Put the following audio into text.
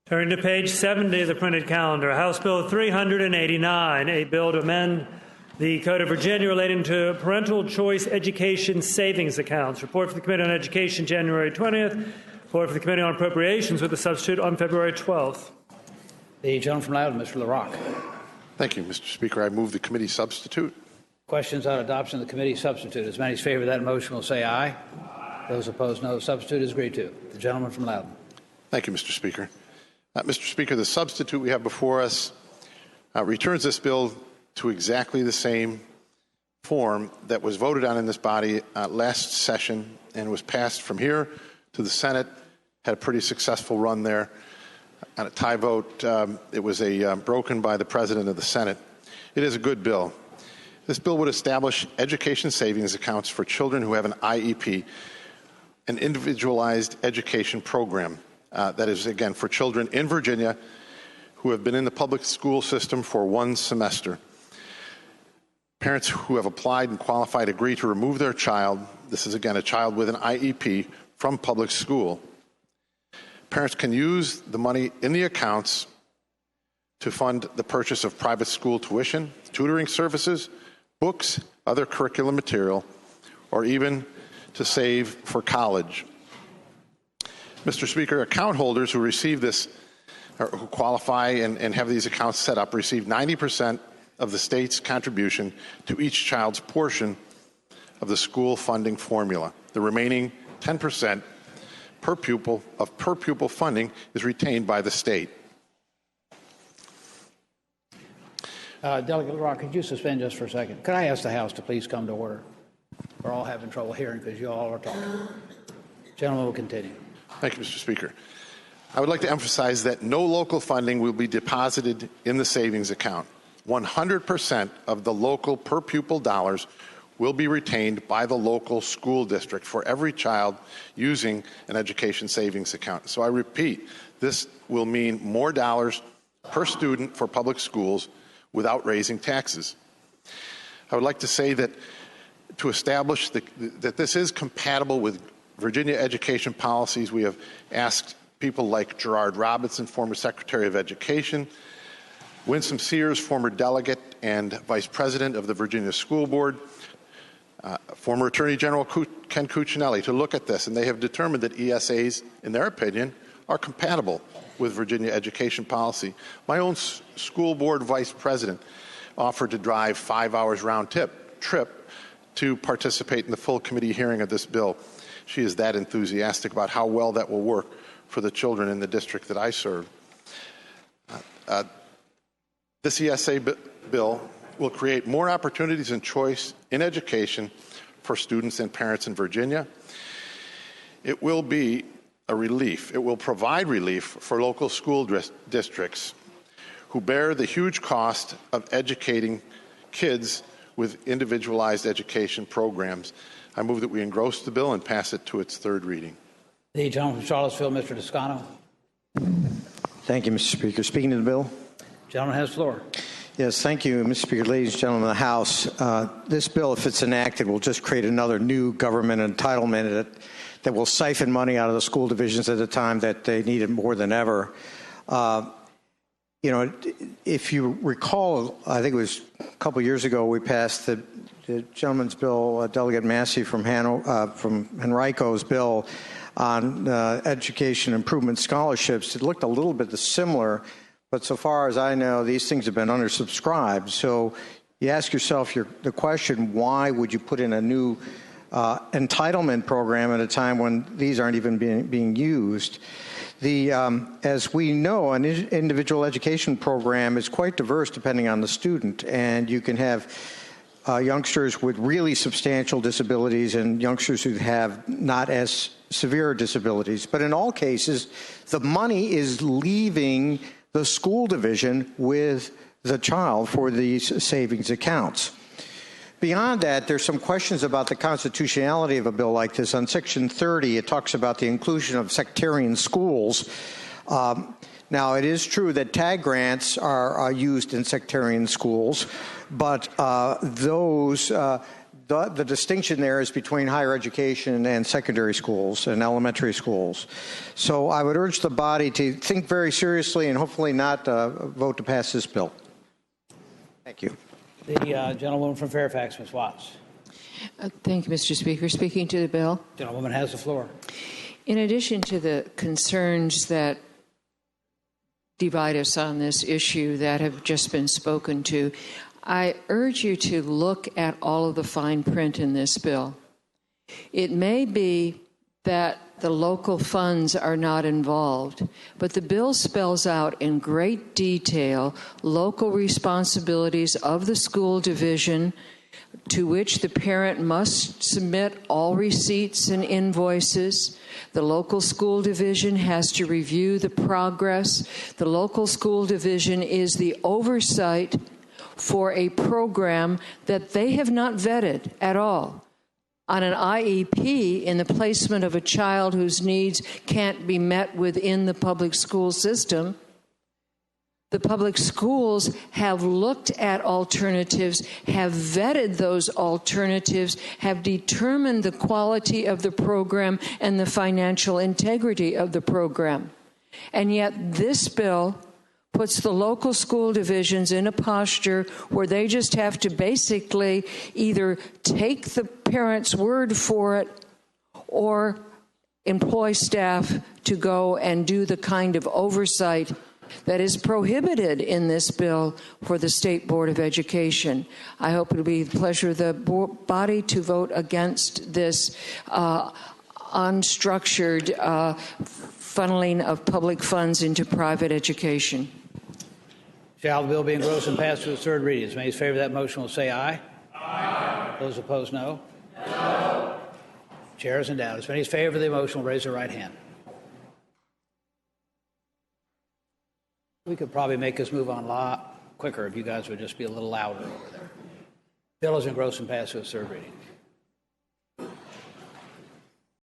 Turning to page 70 of the printed calendar, House Bill 389, a bill to amend the Code of Virginia relating to parental choice education savings accounts. Report for the Committee on Education, January 20th. Report for the Committee on Appropriations with a substitute on February 12th. The gentleman from Loudoun, Mr. LaRocque. Thank you, Mr. Speaker. I move the committee substitute. Questions on adoption of the committee substitute? As many as favor that motion will say aye. Those opposed, no. The substitute is agreed to. The gentleman from Loudoun. Thank you, Mr. Speaker. Mr. Speaker, the substitute we have before us returns this bill to exactly the same form that was voted on in this body last session and was passed from here to the Senate. Had a pretty successful run there. On a tie vote, it was broken by the President of the Senate. It is a good bill. This bill would establish education savings accounts for children who have an IEP, an individualized education program. That is, again, for children in Virginia who have been in the public school system for one semester. Parents who have applied and qualified agree to remove their child, this is again a child with an IEP, from public school. Parents can use the money in the accounts to fund the purchase of private school tuition, tutoring services, books, other curriculum material, or even to save for college. Mr. Speaker, account holders who receive this, or who qualify and have these accounts set up, receive 90% of the state's contribution to each child's portion of the school funding formula. The remaining 10% per pupil funding is retained by the state. Delegate LaRocque, could you suspend just for a second? Could I ask the House to please come to order? We're all having trouble hearing because you all are talking. Gentleman will continue. Thank you, Mr. Speaker. I would like to emphasize that no local funding will be deposited in the savings account. 100% of the local per pupil dollars will be retained by the local school district for every child using an education savings account. So I repeat, this will mean more dollars per student for public schools without raising taxes. I would like to say that to establish that this is compatible with Virginia education policies, we have asked people like Gerard Robinson, former Secretary of Education, Winsome Sears, former delegate and vice president of the Virginia School Board, former Attorney General Ken Cuccinelli, to look at this, and they have determined that ESAs, in their opinion, are compatible with Virginia education policy. My own school board vice president offered to drive 5 hours round trip to participate in the full committee hearing of this bill. She is that enthusiastic about how well that will work for the children in the district that I serve. This ESA bill will create more opportunities and choice in education for students and parents in Virginia. It will be a relief. It will provide relief for local school districts who bear the huge cost of educating kids with individualized education programs. I move that we engross the bill and pass it to its third reading. The gentleman from Charlottesville, Mr. Toscano. Thank you, Mr. Speaker. Speaking to the bill. Gentleman has the floor. Yes, thank you, Mr. Speaker. Ladies and gentlemen of the House, this bill, if it's enacted, will just create another new government entitlement that will siphon money out of the school divisions at a time that they need it more than ever. You know, if you recall, I think it was a couple years ago, we passed the gentleman's bill, Delegate Massey from Henrico's bill on education improvement scholarships. It looked a little bit similar, but so far as I know, these things have been undersubscribed. So you ask yourself the question, why would you put in a new entitlement program at a time when these aren't even being used? As we know, an individual education program is quite diverse depending on the student, and you can have youngsters with really substantial disabilities and youngsters who have not as severe disabilities. But in all cases, the money is leaving the school division with the child for these savings accounts. Beyond that, there's some questions about the constitutionality of a bill like this. On Section 30, it talks about the inclusion of sectarian schools. Now, it is true that tag grants are used in sectarian schools, but those The distinction there is between higher education and secondary schools and elementary schools. So I would urge the body to think very seriously and hopefully not vote to pass this bill. Thank you. The gentlewoman from Fairfax, Ms. Watts. Thank you, Mr. Speaker. Speaking to the bill. Gentlewoman has the floor. In addition to the concerns that divide us on this issue that have just been spoken to, I urge you to look at all of the fine print in this bill. It may be that the local funds are not involved, but the bill spells out in great detail local responsibilities of the school division to which the parent must submit all receipts and invoices. The local school division has to review the progress. The local school division is the oversight for a program that they have not vetted at all. On an IEP, in the placement of a child whose needs can't be met within the public school system, the public schools have looked at alternatives, have vetted those alternatives, have determined the quality of the program and the financial integrity of the program. And yet this bill puts the local school divisions in a posture where they just have to basically either take the parent's word for it or employ staff to go and do the kind of oversight that is prohibited in this bill for the State Board of Education. I hope it will be the pleasure of the body to vote against this unstructured funneling of public funds into private education. Shall the bill be engrossed and passed to its third reading? As many as favor that motion will say aye. Aye. Those opposed, no. No. Chair is in doubt. As many as favor the motion will raise their right hand. We could probably make this move on a lot quicker if you guys would just be a little louder over there. Bill is engrossed and passed to its third reading.